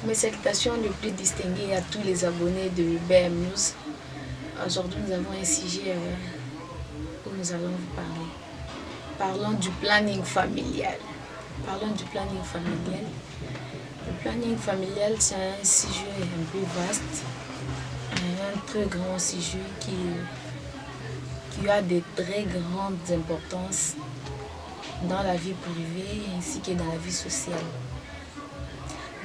Mes salutations les plus distinguées à tous les abonnés de BM News. Aujourd'hui, nous avons un sujet où nous allons vous parler. Parlons du planning familial. Parlons du planning familial. Le planning familial, c'est un sujet un peu vaste, un très grand sujet qui a de très grandes importances dans la vie privée ainsi que dans la vie sociale.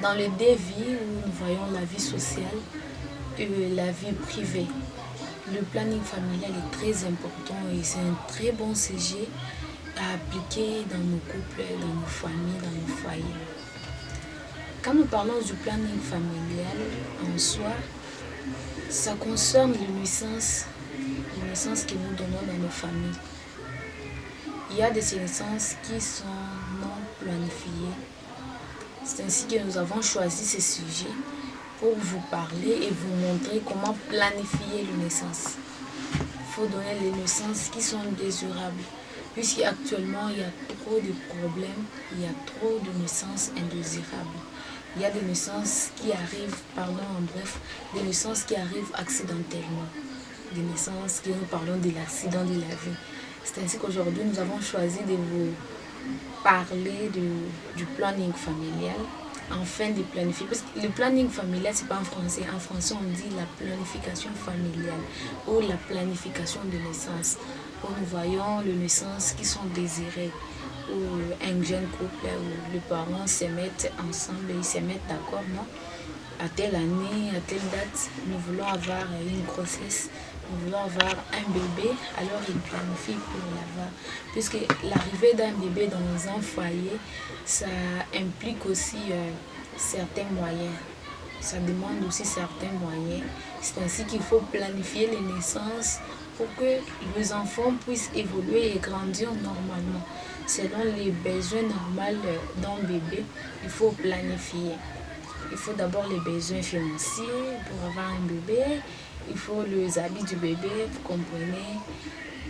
Dans les deux vies où nous voyons la vie sociale et la vie privée, le planning familial est très important et c'est un très bon sujet à appliquer dans nos couples, dans nos familles, dans nos foyers. Quand nous parlons du planning familial en soi, ça concerne les naissances que nous donnons dans nos familles. Il y a des naissances qui sont non planifiées. C'est ainsi que nous avons choisi ce sujet pour vous parler et vous montrer comment planifier les naissances. Il faut donner les naissances qui sont désirables, puisqu'actuellement il y a trop de problèmes, il y a trop de naissances indésirables. Il y a des naissances qui arrivent, des naissances qui arrivent accidentellement, des naissances que nous parlons de l'accident de la vie. C'est ainsi qu'aujourd'hui nous avons choisi de vous parler du planning familial afin de planifier. Parce que le planning familial, c'est pas en français. En français, on dit la planification familiale ou la planification de naissance. Où nous voyons les naissances qui sont désirées, où un jeune couple, où les parents se mettent ensemble et ils se mettent d'accord, non? À telle année, à telle date, nous voulons avoir une grossesse, nous voulons avoir un bébé, alors ils planifient pour l'avoir. Puisque l'arrivée d'un bébé dans un foyer, ça implique aussi certains moyens. Ça demande aussi certains moyens. C'est ainsi qu'il faut planifier les naissances pour que les enfants puissent évoluer et grandir normalement. Selon les besoins normaux d'un bébé, il faut planifier. Il faut d'abord les besoins financiers pour avoir un bébé. Il faut les habits du bébé, vous comprenez.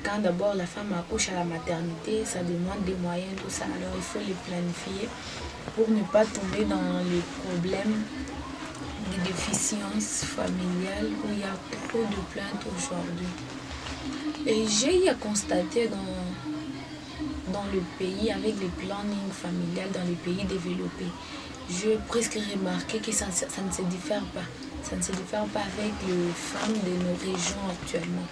Quand d'abord la femme accouche à la maternité, ça demande des moyens, tout ça. Alors il faut les planifier pour ne pas tomber dans les problèmes de déficience familiale où il y a trop de plaintes aujourd'hui. Et j'ai constaté dans le pays, avec les plannings familiales dans les pays développés, j'ai presque remarqué que ça ne se diffère pas. Ça ne se diffère pas avec les femmes de nos régions actuellement.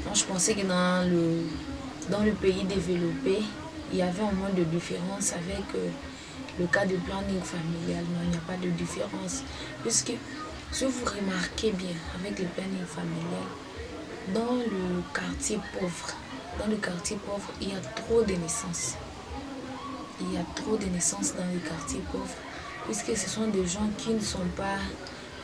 Donc, je pensais que dans le pays développé, il y avait un moins de différence avec le cas de planning familial. Non, il n'y a pas de différence. Puisque si vous remarquez bien avec le planning familial, dans le quartier pauvre, il y a trop de naissances. Il y a trop de naissances dans les quartiers pauvres, puisque ce sont des gens qui ne sont pas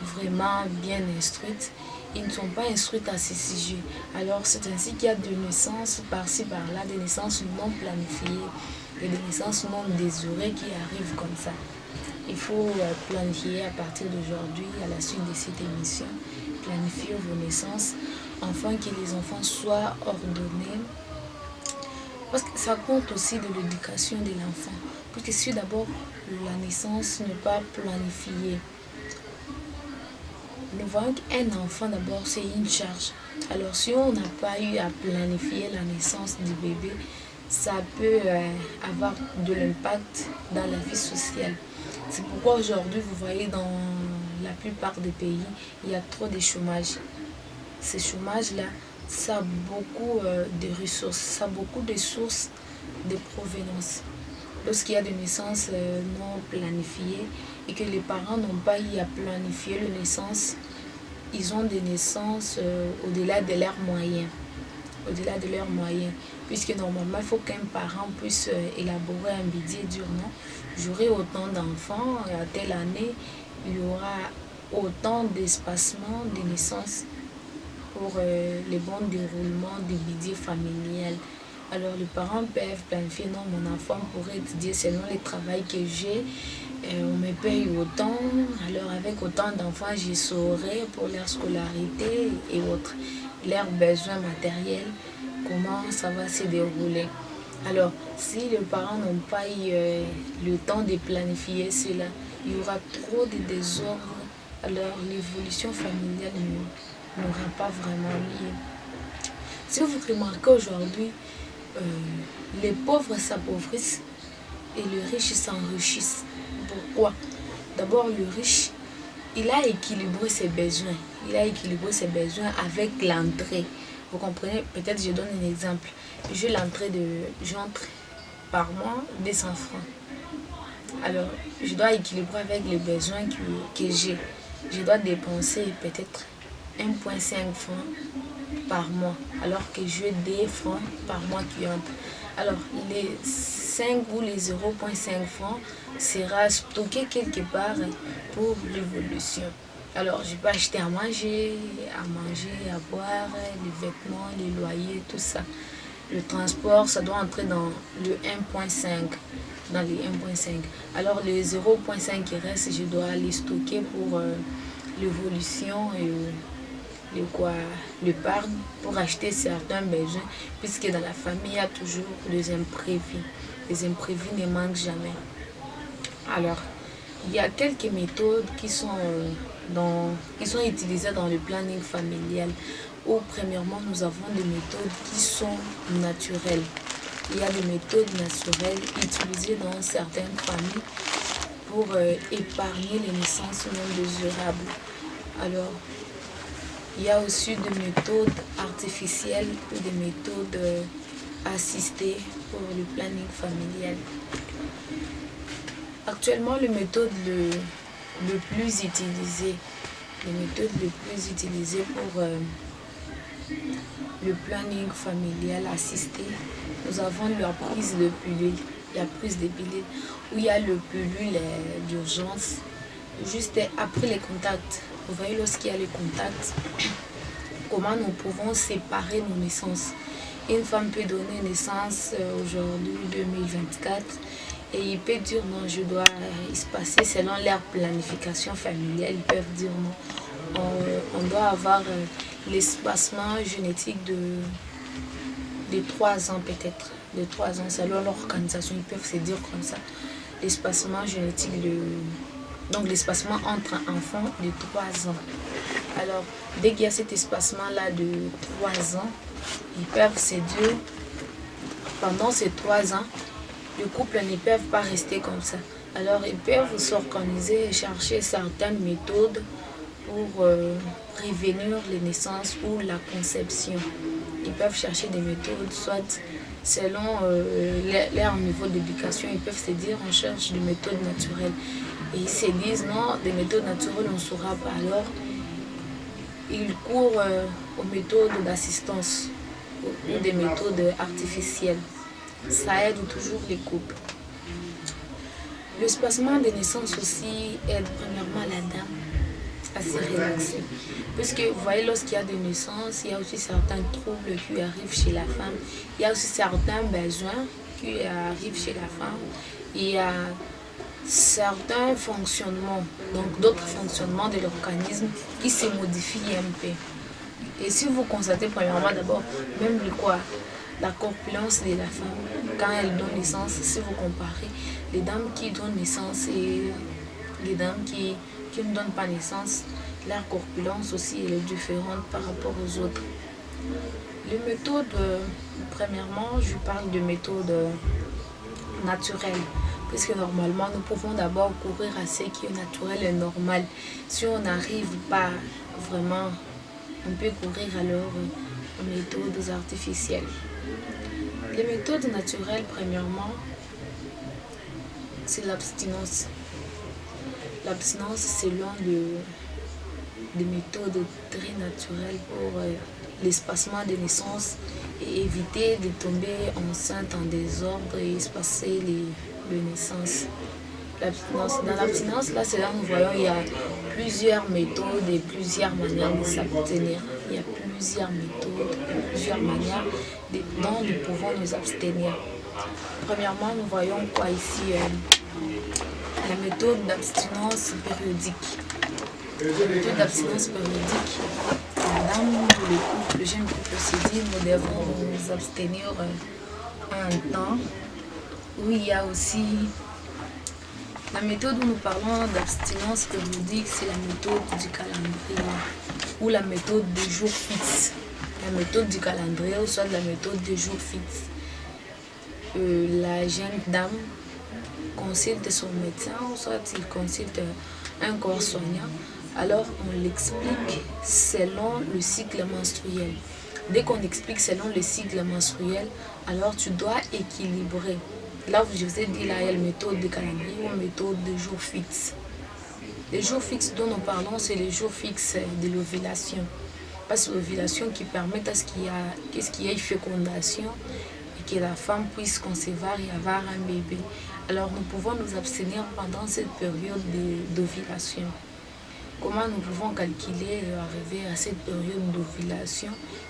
vraiment bien instruites. Ils ne sont pas instruits à ces sujets. Alors c'est ainsi qu'il y a des naissances par-ci par-là, des naissances non planifiées et des naissances non désirées qui arrivent comme ça. Il faut planifier à partir d'aujourd'hui, à la suite de cette émission, planifier vos naissances afin que les enfants soient ordonnés Parce que ça compte aussi de l'éducation de l'enfant. Parce que si d'abord la naissance n'est pas planifiée, nous voyons qu'un enfant d'abord c'est une charge. Alors si on n'a pas eu à planifier la naissance du bébé, ça peut avoir de l'impact dans la vie sociale. C'est pourquoi aujourd'hui vous voyez dans la plupart des pays, il y a trop de chômage. Ce chômage-là, ça a beaucoup de ressources, ça a beaucoup de sources de provenance. Lorsqu'il y a des naissances non planifiées et que les parents n'ont pas eu à planifier les naissances, ils ont des naissances au-delà de leurs moyens. Au-delà de leurs moyens. Puisque normalement, il faut qu'un parent puisse élaborer un budget et dire non, j'aurai autant d'enfants, à telle année, il y aura autant d'espacements de naissances pour le bon déroulement du budget familial. Alors les parents peuvent planifier, non, mon enfant pourrait étudier selon le travail que j'ai, on me paye autant, alors avec autant d'enfants, j'y saurai pour leur scolarité et autres, leurs besoins matériels, comment ça va se dérouler. Alors, si les parents n'ont pas eu le temps de planifier cela, il y aura trop de désordre, alors l'évolution familiale n'aura pas vraiment lieu. Si vous remarquez aujourd'hui, les pauvres s'appauvrissent et les riches s'enrichissent. Pourquoi? D'abord, le riche, il a équilibré ses besoins. Il a équilibré ses besoins avec l'entrée. Vous comprenez? Peut-être je donne un exemple. J'entre par mois 200 francs. Alors, je dois équilibrer avec les besoins que j'ai. Je dois dépenser peut-être 1,5 francs par mois, alors que j'ai 2 francs par mois qui entrent. Alors, les 5 ou les 0,5 francs sera stocké quelque part pour l'évolution. Alors, je peux acheter à manger, à boire, les vêtements, les loyers, tout ça. Le transport, ça doit entrer dans le 1,5. Dans les 1,5. Alors, les 0,5 qui restent, je dois les stocker pour l'évolution et l'épargne pour acheter certains besoins, puisque dans la famille, il y a toujours des imprévus. Les imprévus ne manquent jamais. Alors, il y a quelques méthodes qui sont utilisées dans le planning familial, où premièrement, nous avons des méthodes qui sont naturelles. Il y a des méthodes naturelles utilisées dans certaines familles pour épargner les naissances non désirables. Alors, il y a aussi des méthodes artificielles ou des méthodes assistées pour le planning familial. Actuellement, les méthodes le plus utilisées pour le planning familial assisté, nous avons la prise de pilule. Où il y a le pilule d'urgence, juste après les contacts. Vous voyez, lorsqu'il y a les contacts, comment nous pouvons séparer nos naissances. Une femme peut donner naissance aujourd'hui, 2024, et il peut dire non, je dois se passer selon leur planification familiale. Ils peuvent dire non, on doit avoir l'espacement génétique de 3 ans peut-être. De 3 ans, selon l'organisation, ils peuvent se dire comme ça. L'espacement génétique donc l'espacement entre enfants de 3 ans. Alors, dès qu'il y a cet espacement-là de 3 ans, ils peuvent se dire, pendant ces 3 ans, les couples ne peuvent pas rester comme ça. Alors, ils peuvent s'organiser et chercher certaines méthodes pour prévenir les naissances ou la conception. Ils peuvent chercher des méthodes, soit selon leur niveau d'éducation, ils peuvent se dire on cherche des méthodes naturelles. Et ils se disent non, des méthodes naturelles on ne saura pas. Alors, ils courent aux méthodes d'assistance ou des méthodes artificielles. Ça aide toujours les couples. L'espacement des naissances aussi aide premièrement la dame à se relaxer. Puisque vous voyez, lorsqu'il y a des naissances, il y a aussi certains troubles qui arrivent chez la femme. Il y a aussi certains besoins qui arrivent chez la femme. Il y a certains fonctionnements, donc d'autres fonctionnements de l'organisme qui se modifient un peu. Et si vous constatez premièrement d'abord, même la corpulence de la femme quand elle donne naissance. Si vous comparez les dames qui donnent naissance et les dames qui ne donnent pas naissance, leur corpulence aussi elle est différente par rapport aux autres. Les méthodes, premièrement, je parle de méthodes naturelles, puisque normalement nous pouvons d'abord courir à ce qui est naturel et normal. Si on n'arrive pas vraiment, on peut courir alors aux méthodes artificielles. Les méthodes naturelles, premièrement, c'est l'abstinence. L'abstinence, c'est l'une des méthodes très naturelles pour l'espacement des naissances et éviter de tomber enceinte en désordre et espacer les naissances. Dans l'abstinence, là, c'est là que nous voyons il y a plusieurs méthodes et plusieurs manières de s'abstenir. Il y a plusieurs méthodes et plusieurs manières dont nous pouvons nous abstenir. Premièrement, nous voyons quoi ici la méthode d'abstinence périodique. La méthode d'abstinence périodique, madame, le couple, le jeune couple se dit, nous devons nous abstenir un temps où il y a aussi la méthode où nous parlons d'abstinence périodique, c'est la méthode du calendrier ou la méthode des jours fixes. La méthode du calendrier ou soit la méthode des jours fixes. La jeune dame consulte son médecin ou soit il consulte un corps soignant, alors on l'explique selon le cycle menstruel. Dès qu'on explique selon le cycle menstruel, alors tu dois équilibrer. Là, je vous ai dit, là, il y a la méthode de calendrier ou méthode de jours fixes. Les jours fixes dont nous parlons, c'est les jours fixes de l'ovulation. Parce que l'ovulation qui permet à ce qu'il y ait fécondation et que la femme puisse concevoir et avoir un bébé. Alors, nous pouvons nous abstenir pendant cette période d'ovulation. Comment nous pouvons calculer et arriver à cette période d'ovulation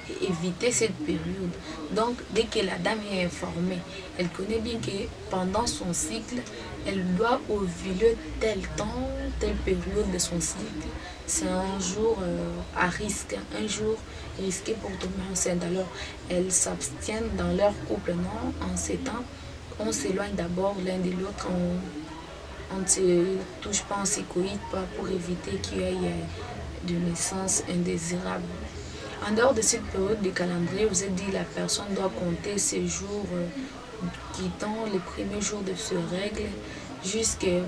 et éviter cette période? Donc, dès que la dame est informée, elle connaît bien que pendant son cycle, elle doit ovuler tel temps, telle période de son cycle. C'est un jour à risque, un jour risqué pour tomber enceinte. Alors, elles s'abstiennent dans leur couple, non? En ces temps, on s'éloigne d'abord l'un de l'autre, on ne se touche pas, on ne se coïte pas pour éviter qu'il y ait de naissance indésirable. En dehors de cette période de calendrier, vous avez dit que la personne doit compter ses jours quittant les premiers jours de ce règle jusqu'au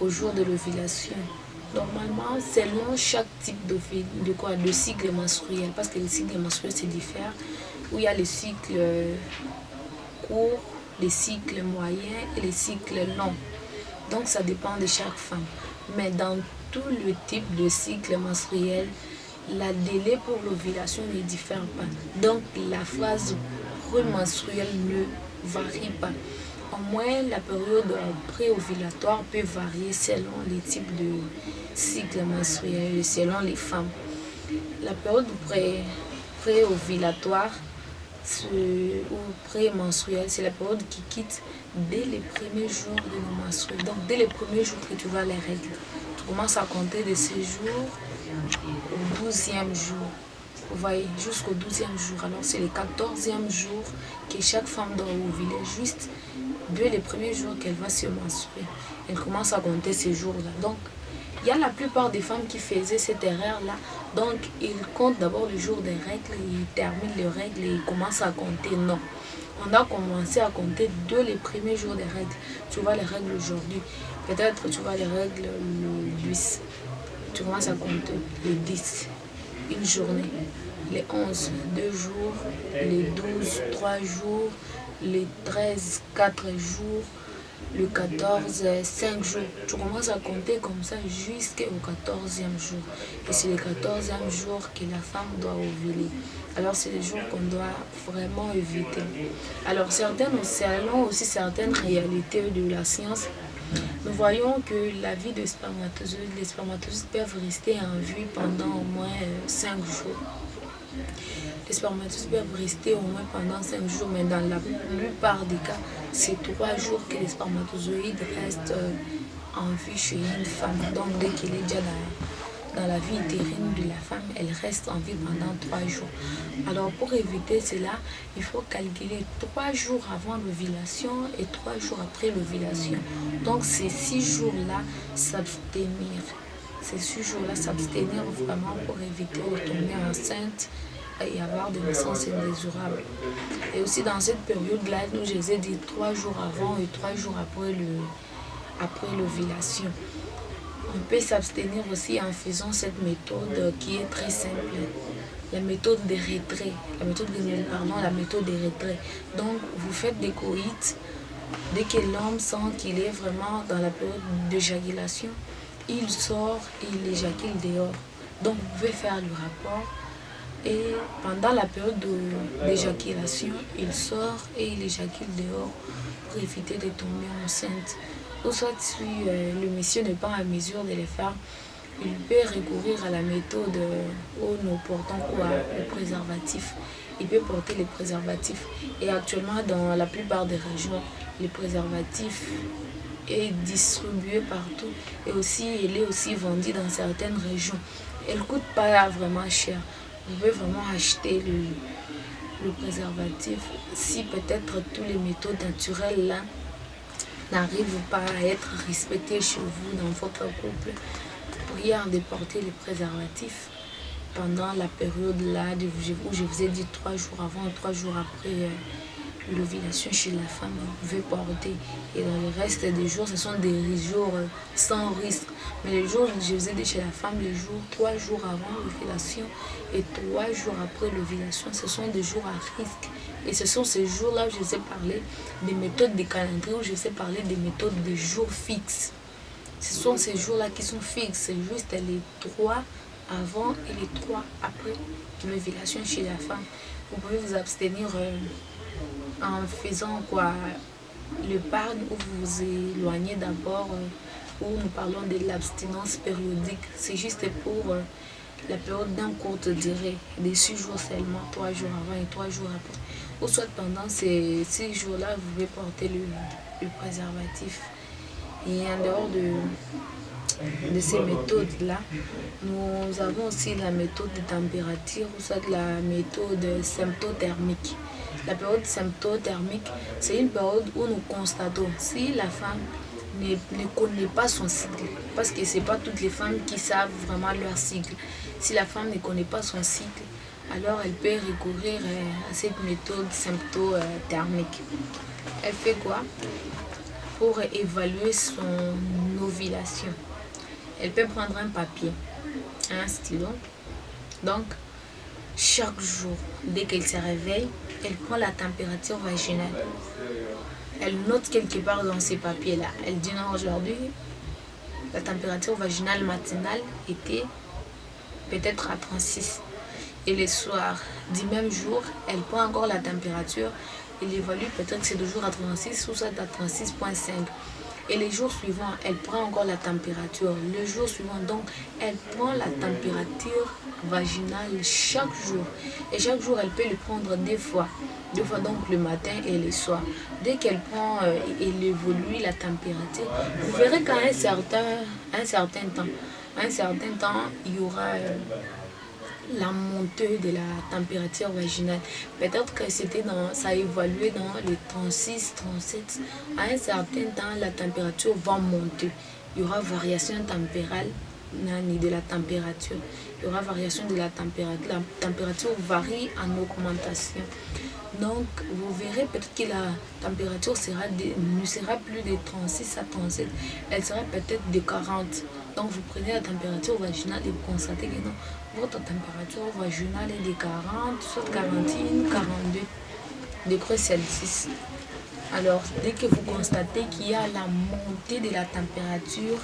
jour de l'ovulation. Normalement, selon chaque type de cycle menstruel, parce que les cycles menstruels se diffèrent, où il y a les cycles courts, les cycles moyens et les cycles longs. Donc ça dépend de chaque femme. Mais dans tout le type de cycle menstruel, la délai pour l'ovulation ne diffère pas. Donc la phase prémenstruelle ne varie pas. Au moins la période préovulatoire peut varier selon les types de cycle menstruel, selon les femmes. La période préovulatoire ou prémenstruelle, c'est la période qui quitte dès les premiers jours de nos menstrues. Donc dès les premiers jours que tu vois les règles, tu commences à compter de ces jours au 12e jour. Vous voyez, jusqu'au 12e jour. Alors c'est le 14e jour que chaque femme doit ovuler, juste dès les premiers jours qu'elle va se menstruer. Elle commence à compter ces jours-là. Donc il y a la plupart des femmes qui faisaient cette erreur-là. Donc, ils comptent d'abord le jour des règles, ils terminent les règles et ils commencent à compter. Non. On a commencé à compter dès les premiers jours des règles. Tu vois les règles aujourd'hui. Peut-être tu vois les règles le 10. Tu commences à compter le 10, une journée. Les 11, 2 jours. Les 12, 3 jours. Les 13, 4 jours. Le 14, 5 jours. Tu commences à compter comme ça jusqu'au 14e jour. Et c'est le 14e jour que la femme doit ovuler. Alors c'est le jour qu'on doit vraiment éviter. Alors selon aussi certaines réalités de la science, nous voyons que la vie des spermatozoïdes, les spermatozoïdes peuvent rester en vie pendant au moins 5 jours. Les spermatozoïdes peuvent rester au moins pendant 5 jours, mais dans la plupart des cas, c'est 3 jours que les spermatozoïdes restent en vie chez une femme. Donc dès qu'il est déjà dans la vie utérine de la femme, elle reste en vie pendant 3 jours. Alors pour éviter cela, il faut calculer 3 jours avant l'ovulation et 3 jours après l'ovulation. Donc ces 6 jours-là, s'abstenir. Ces 6 jours-là, s'abstenir vraiment pour éviter de tomber enceinte et avoir des naissances indésirables. Et aussi dans cette période-là, nous je les ai dit 3 jours avant et 3 jours après l'ovulation. On peut s'abstenir aussi en faisant cette méthode qui est très simple. La méthode de retrait. La méthode de retrait. Donc, vous faites des coïts. Dès que l'homme sent qu'il est vraiment dans la période d'éjaculation, il sort et il éjacule dehors. Donc, vous pouvez faire le rapport. Et pendant la période d'éjaculation, il sort et il éjacule dehors pour éviter de tomber enceinte. Ou soit si le monsieur n'est pas en mesure de le faire, il peut recourir à la méthode où nous portons quoi, le préservatif. Il peut porter les préservatifs. Et actuellement, dans la plupart des régions, le préservatif est distribué partout. Et aussi, il est aussi vendu dans certaines régions. Il ne coûte pas vraiment cher. Vous pouvez vraiment acheter le préservatif. Si peut-être toutes les méthodes naturelles là n'arrivent pas à être respectées chez vous dans votre couple, priez de porter le préservatif pendant la période là où je vous ai dit 3 jours avant et 3 jours après l'ovulation chez la femme, vous pouvez porter. Et dans le reste des jours, ce sont des jours sans risque. Mais les jours, je vous ai dit chez la femme, les jours 3 jours avant l'ovulation et 3 jours après l'ovulation, ce sont des jours à risque. Et ce sont ces jours-là où je vous ai parlé des méthodes de calendrier, où je vous ai parlé des méthodes de jours fixes. Ce sont ces jours-là qui sont fixes. C'est juste les 3 avant et les 3 après l'ovulation chez la femme. Vous pouvez vous abstenir en faisant quoi, l'épargne, où vous vous éloignez d'abord, où nous parlons de l'abstinence périodique. C'est juste pour la période d'un courte durée, des 6 jours seulement, 3 jours avant et 3 jours après. Ou soit pendant ces 6 jours-là, vous pouvez porter le préservatif. Et en dehors de ces méthodes-là, nous avons aussi la méthode de température, ou soit la méthode symptothermique. La période symptothermique, c'est une période où nous constatons si la femme ne connaît pas son cycle, parce que ce n'est pas toutes les femmes qui savent vraiment leur cycle. Si la femme ne connaît pas son cycle, alors elle peut recourir à cette méthode symptothermique. Elle fait quoi? Pour évaluer son ovulation, elle peut prendre un papier, un stylo. Donc, chaque jour, dès qu'elle se réveille, elle prend la température vaginale. Elle note quelque part dans ces papiers-là. Elle dit non, aujourd'hui, la température vaginale matinale était peut-être à 36. Et le soir du même jour, elle prend encore la température. Elle évalue peut-être que c'est toujours à 36 ou soit à 36,5. Et les jours suivants, elle prend encore la température. Le jour suivant, donc, elle prend la température vaginale chaque jour. Et chaque jour, elle peut le prendre 2 fois. 2 fois donc le matin et le soir. Dès qu'elle prend et elle évolue la température, vous verrez qu'à un certain temps, il y aura la montée de la température vaginale. Peut-être que ça a évolué dans les 36, 37. À un certain temps, la température va monter. Il y aura variation tempérale de la température. Il y aura variation de la température. La température varie en augmentation. Donc, vous verrez peut-être que la température ne sera plus de 36 à 37. Elle sera peut-être de 40. Donc, vous prenez la température vaginale et vous constatez que non, votre température vaginale est de 40, soit 41, 42 degrés Celsius. Alors, dès que vous constatez qu'il y a la montée de la température,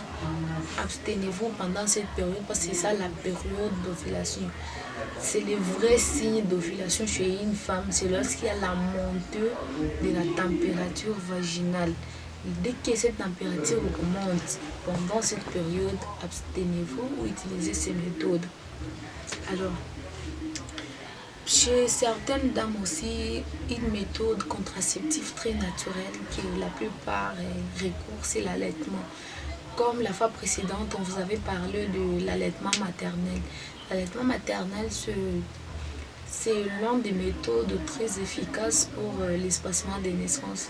abstenez-vous pendant cette période parce que c'est ça la période d'ovulation. C'est le vrai signe d'ovulation chez une femme, c'est lorsqu'il y a la montée de la température vaginale. Dès que cette température augmente pendant cette période, abstenez-vous ou utilisez ces méthodes. Alors, chez certaines dames aussi, une méthode contraceptive très naturelle que la plupart recourent, c'est l'allaitement. comme la fois précédente, on vous avait parlé de l'allaitement maternel. L'allaitement maternel, c'est l'une des méthodes très efficaces pour l'espacement des naissances.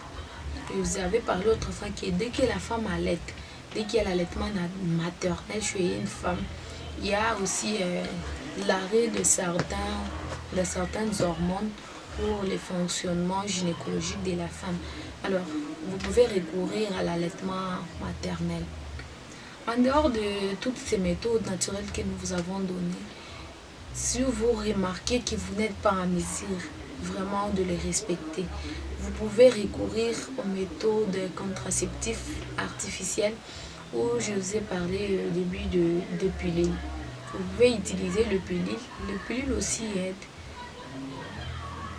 Je vous avais parlé autrefois que dès que la femme allaite, dès qu'il y a l'allaitement maternel chez une femme, il y a aussi l'arrêt de certaines hormones pour le fonctionnement gynécologique de la femme. Alors, vous pouvez recourir à l'allaitement maternel. En dehors de toutes ces méthodes naturelles que nous vous avons données, si vous remarquez que vous n'êtes pas en mesure vraiment de les respecter, vous pouvez recourir aux méthodes contraceptives artificielles où je vous ai parlé au début de pilules. Vous pouvez utiliser le pilule. Le pilule aussi aide.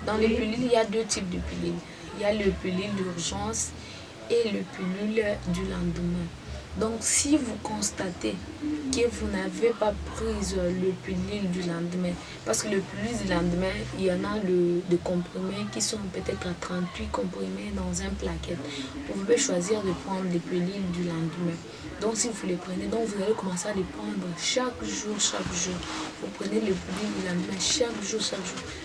Dans les pilules, il y a deux types de pilules. Il y a le pilule d'urgence et le pilule du lendemain. Donc, si vous constatez que vous n'avez pas pris le pilule du lendemain, parce que le pilule du lendemain, il y en a de comprimés qui sont peut-être à 38 comprimés dans un plaquette. Vous pouvez choisir de prendre des pilules du lendemain. Donc, si vous les prenez, donc vous allez commencer à les prendre chaque jour. Vous prenez le pilule du lendemain chaque jour.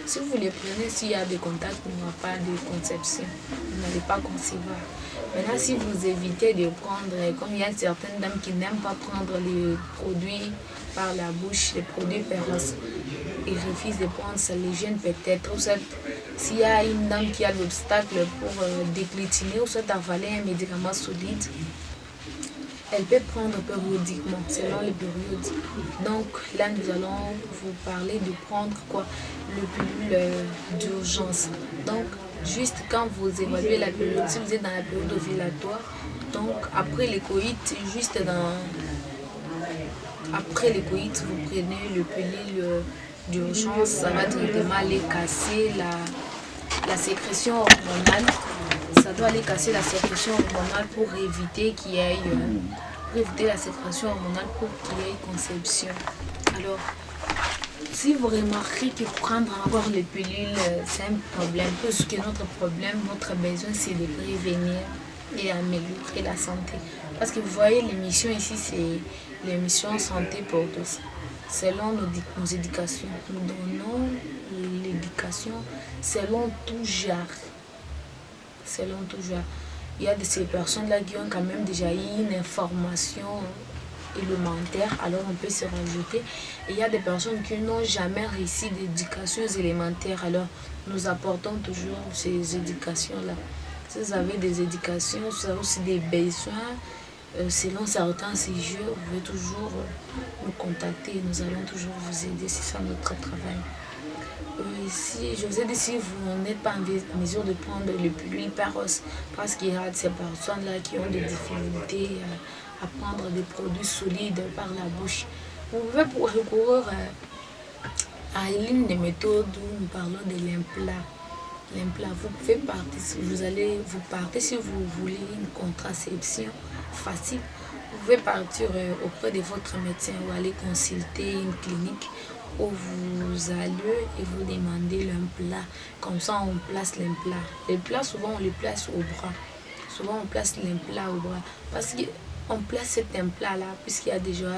Si vous les prenez, s'il y a des contacts, il n'y aura pas de conception. Vous n'allez pas concevoir. Maintenant, si vous évitez de prendre, comme il y a certaines dames qui n'aiment pas prendre les produits par la bouche, les produits féroces, ils refusent de prendre, ça les gêne peut-être. Ou soit, s'il y a une dame qui a l'obstacle pour déclitiner ou soit avaler un médicament solide, elle peut prendre périodiquement, selon les périodes. Donc là, nous allons vous parler de prendre quoi? Le pilule d'urgence. Donc, juste quand vous évaluez la période, si vous êtes dans la période ovulatoire, donc après les coïts, après les coïts, vous prenez le pilule d'urgence, ça va directement aller casser la sécrétion hormonale. Ça doit aller casser la sécrétion hormonale pour éviter qu'il y ait la sécrétion hormonale pour qu'il y ait conception. Alors, si vous remarquez que prendre encore les pilules, c'est un problème, parce que notre problème, notre besoin, c'est de prévenir et améliorer la santé. Parce que vous voyez, l'émission ici, c'est l'émission Santé pour tous. Selon nos éducations, nous donnons l'éducation selon tout genre. Selon tout genre. Il y a de ces personnes-là qui ont quand même déjà eu une information élémentaire, alors on peut se rajouter. Et il y a des personnes qui n'ont jamais réussi d'éducation élémentaire, alors nous apportons toujours ces éducations-là. Si vous avez des éducations, vous avez aussi des besoins, selon certains sujets, vous pouvez toujours nous contacter, nous allons toujours vous aider, c'est ça notre travail. Si je vous ai dit, si vous n'êtes pas en mesure de prendre le pilule Paros, parce qu'il y a ces personnes-là qui ont des difficultés à prendre des produits solides par la bouche, vous pouvez recourir à l'une des méthodes où nous parlons de l'implant. L'implant, vous pouvez partir, vous partez si vous voulez une contraception facile. Vous pouvez partir auprès de votre médecin ou aller consulter une clinique où vous allez et vous demandez l'implant. Comme ça, on place l'implant. L'implant, souvent, on le place au bras. Souvent, on place l'implant au bras. Parce qu'on place cet implant-là, puisqu'il y a déjà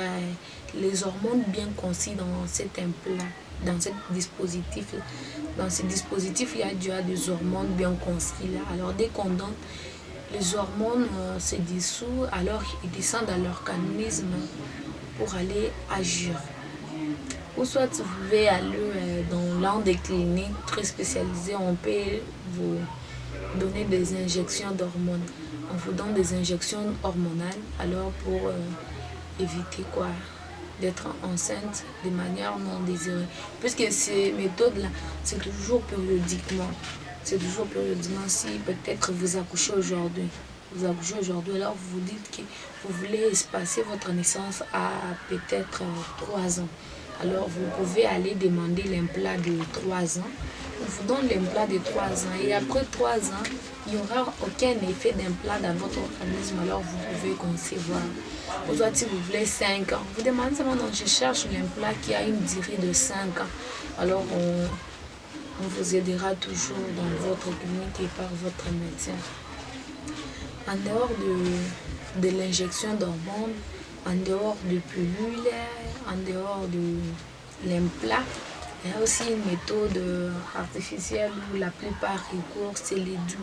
les hormones bien conçues dans cet implant, dans ce dispositif-là. Dans ce dispositif, il y a déjà des hormones bien conçues là. Alors, dès qu'on donne, les hormones se dissouent, alors ils descendent dans l'organisme pour aller agir. Ou soit vous pouvez aller dans l'un des cliniques très spécialisées, on peut vous donner des injections d'hormones. On vous donne des injections hormonales alors pour éviter quoi? D'être enceinte de manière non désirée. Puisque ces méthodes-là, c'est toujours périodiquement. C'est toujours périodiquement. Si peut-être vous accouchez aujourd'hui, alors vous vous dites que vous voulez espacer votre naissance à peut-être 3 ans. Alors vous pouvez aller demander l'implant de 3 ans. On vous donne l'implant de 3 ans et après 3 ans, il n'y aura aucun effet d'implant dans votre organisme, alors vous pouvez concevoir. Ou soit si vous voulez 5 ans, vous demandez seulement, non, je cherche l'implant qui a une durée de 5 ans. Alors on vous aidera toujours dans votre clinique et par votre médecin. En dehors de l'injection d'hormones, en dehors de pilules, en dehors de l'implant, il y a aussi une méthode artificielle où la plupart recourent, c'est les DOU.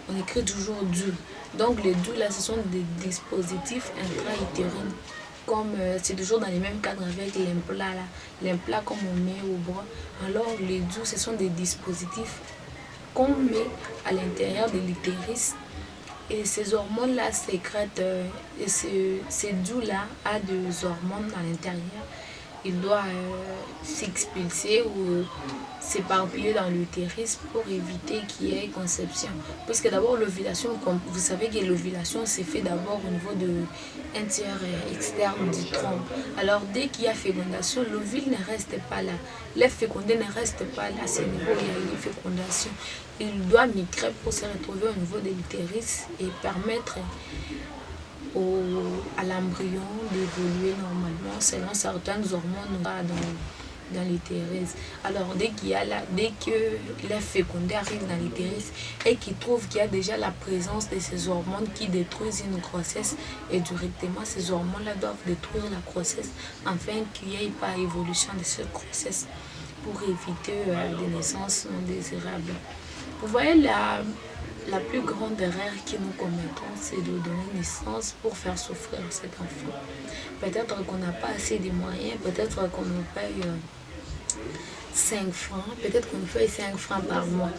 On écrit toujours DOU. Donc les DOU, là, ce sont des dispositifs intra-utérines. Comme c'est toujours dans les mêmes cadres avec l'implant, là. L'implant comme on met au bras. Alors les DOU, ce sont des dispositifs qu'on met à l'intérieur de l'utérus. Et ces hormones-là sécrètent, et ces DOU-là a des hormones à l'intérieur. Il doit s'expulser ou s'éparpiller dans l'utérus pour éviter qu'il y ait conception. Puisque d'abord l'ovulation, comme vous savez que l'ovulation s'est fait d'abord au niveau de un tiers externe du tronc. Alors dès qu'il y a fécondation, l'ovule ne reste pas là. L'œuf fécondé ne reste pas là. C'est au niveau où il y a une fécondation. Il doit migrer pour se retrouver au niveau de l'utérus et permettre à l'embryon d'évoluer normalement selon certaines hormones dans l'utérus. Alors dès que la fécondé arrive dans l'utérus et qu'il trouve qu'il y a déjà la présence de ces hormones qui détruisent une grossesse, et directement ces hormones-là doivent détruire la grossesse afin qu'il n'y ait pas évolution de cette grossesse pour éviter des naissances non désirables. Vous voyez la plus grande erreur que nous commettons, c'est de donner naissance pour faire souffrir cet enfant. Peut-être qu'on n'a pas assez de moyens, peut-être qu'on nous paye 5 francs, peut-être qu'on nous paye 5 francs par mois,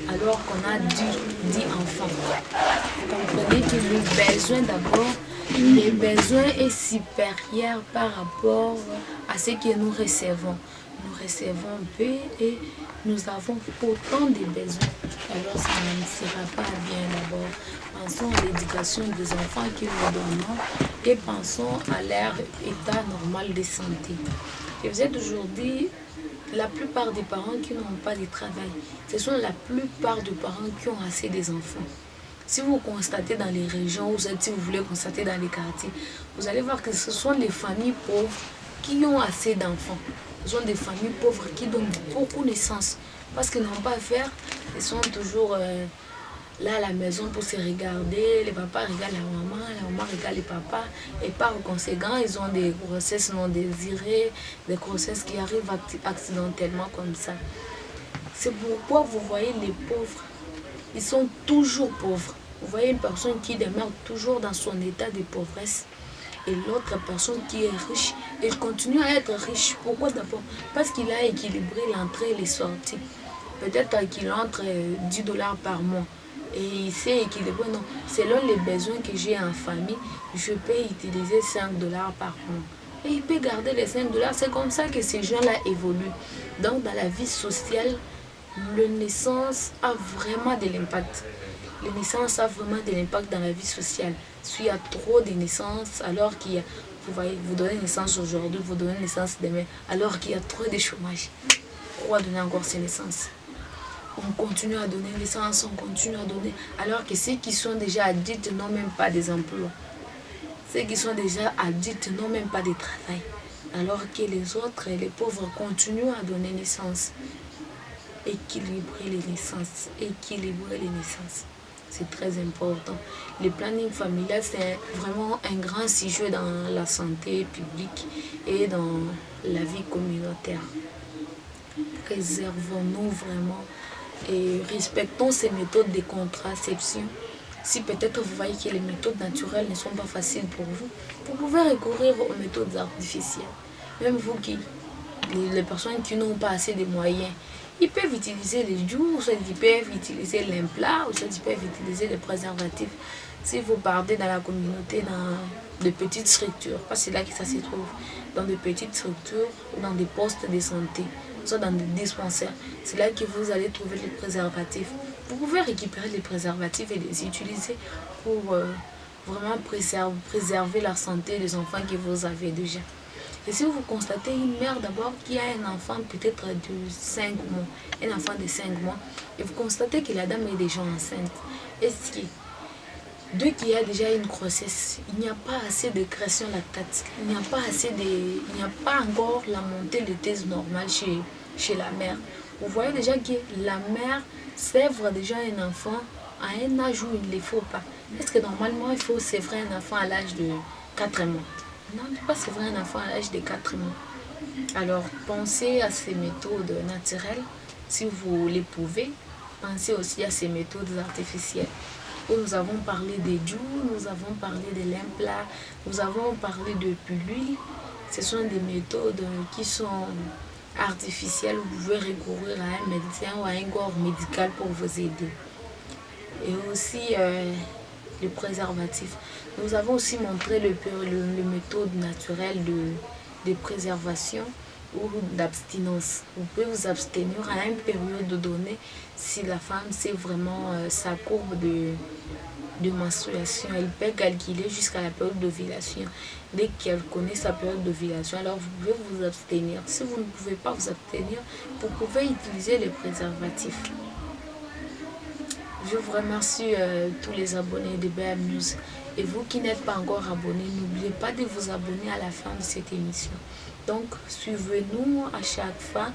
alors qu'on a 10 enfants. Vous comprenez que le besoin d'abord, les besoins est supérieur par rapport à ce que nous recevons. Nous recevons peu et nous avons autant de besoins. Alors ça ne sera pas bien d'abord. Pensons à l'éducation des enfants que nous donnons et pensons à leur état normal de santé. Et vous êtes aujourd'hui la plupart des parents qui n'ont pas de travail. Ce sont la plupart des parents qui ont assez des enfants. Si vous constatez dans les régions, ou si vous voulez constater dans les quartiers, vous allez voir que ce sont les familles pauvres qui ont assez d'enfants. Ce sont des familles pauvres qui donnent beaucoup de naissance. Parce qu'ils n'ont pas à faire, ils sont toujours là à la maison pour se regarder. Les papas regardent la maman regarde les papas. Et par conséquent, ils ont des grossesses non désirées, des grossesses qui arrivent accidentellement comme ça. C'est pourquoi vous voyez les pauvres, ils sont toujours pauvres. Vous voyez une personne qui demeure toujours dans son état de pauvresse. Et l'autre personne qui est riche, elle continue à être riche. Pourquoi d'abord? Parce qu'il a équilibré l'entrée et les sorties. Peut-être qu'il entre 10 dollars par mois. Et il sait équilibrer. Non, selon les besoins que j'ai en famille, je peux utiliser 5 dollars par mois. Et il peut garder les 5 dollars. C'est comme ça que ces gens-là évoluent. Donc dans la vie sociale, la naissance a vraiment de l'impact. La naissance a vraiment de l'impact dans la vie sociale. S'il y a trop de naissances, alors qu'il y a, vous donnez naissance aujourd'hui, vous donnez naissance demain, alors qu'il y a trop de chômage, pourquoi donner encore ces naissances? On continue à donner naissance, on continue à donner, alors que ceux qui sont déjà adultes n'ont même pas des emplois. Ceux qui sont déjà adultes n'ont même pas de travail, alors que les autres, les pauvres, continuent à donner naissance. Équilibrer les naissances, équilibrer les naissances. C'est très important. Le planning familial, c'est vraiment un grand sujet dans la santé publique et dans la vie communautaire. Préservons-nous vraiment et respectons ces méthodes de contraception. Si peut-être vous voyez que les méthodes naturelles ne sont pas faciles pour vous, vous pouvez recourir aux méthodes artificielles. Même vous les personnes qui n'ont pas assez de moyens, ils peuvent utiliser les DOU, soit ils peuvent utiliser l'implant, ou soit ils peuvent utiliser les préservatifs. Si vous partez dans la communauté, dans de petites structures, parce que c'est là que ça se trouve, dans de petites structures, dans des postes de santé, soit dans des dispensaires, c'est là que vous allez trouver les préservatifs. Vous pouvez récupérer les préservatifs et les utiliser pour vraiment préserver la santé des enfants que vous avez déjà. Et si vous constatez une mère d'abord qui a un enfant peut-être de 5 mois, un enfant de 5 mois, et vous constatez que la dame est déjà enceinte, est-ce que dès qu'il y a déjà une grossesse, il n'y a pas assez de création lactate, il n'y a pas encore la montée de thèse normale chez la mère. Vous voyez déjà que la mère sèvre déjà un enfant à un âge où il ne les faut pas. Est-ce que normalement il faut sévrer un enfant à l'âge de 4 mois? Non, il ne faut pas sévrer un enfant à l'âge de 4 mois. Alors pensez à ces méthodes naturelles si vous les pouvez. Pensez aussi à ces méthodes artificielles. Où nous avons parlé des JOU, nous avons parlé de l'implant, nous avons parlé de pilules. Ce sont des méthodes qui sont artificielles. Vous pouvez recourir à un médecin ou à un corps médical pour vous aider. Et aussi le préservatif. Nous avons aussi montré le méthode naturelle de préservation ou d'abstinence. Vous pouvez vous abstenir à une période donnée si la femme sait vraiment sa courbe de menstruation. Elle peut calculer jusqu'à la période d'ovulation. Dès qu'elle connaît sa période d'ovulation, alors vous pouvez vous abstenir. Si vous ne pouvez pas vous abstenir, vous pouvez utiliser les préservatifs. Je vous remercie tous les abonnés de BM News. Et vous qui n'êtes pas encore abonnés, n'oubliez pas de vous abonner à la fin de cette émission. Donc, suivez-nous à chaque fois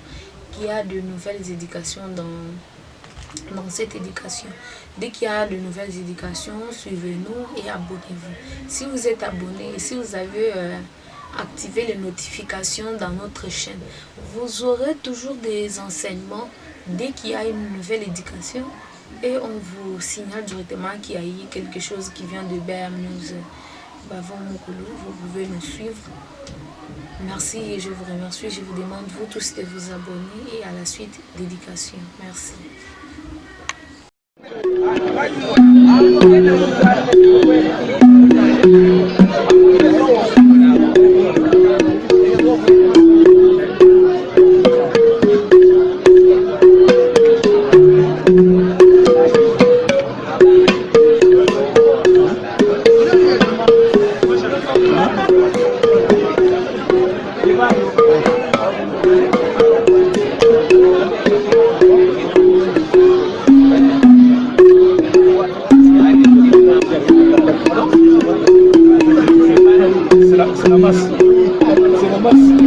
qu'il y a de nouvelles éducations dans cette éducation. Dès qu'il y a de nouvelles éducations, suivez-nous et abonnez-vous. Si vous êtes abonné et si vous avez activé les notifications dans notre chaîne, vous aurez toujours des enseignements dès qu'il y a une nouvelle éducation. Et on vous signale directement qu'il y a eu quelque chose qui vient de BM News Bavon Moukoulou. Vous pouvez nous suivre. Merci et je vous remercie. Je vous demande vous tous de vous abonner et à la suite d'éducation. Merci. C'est la masse.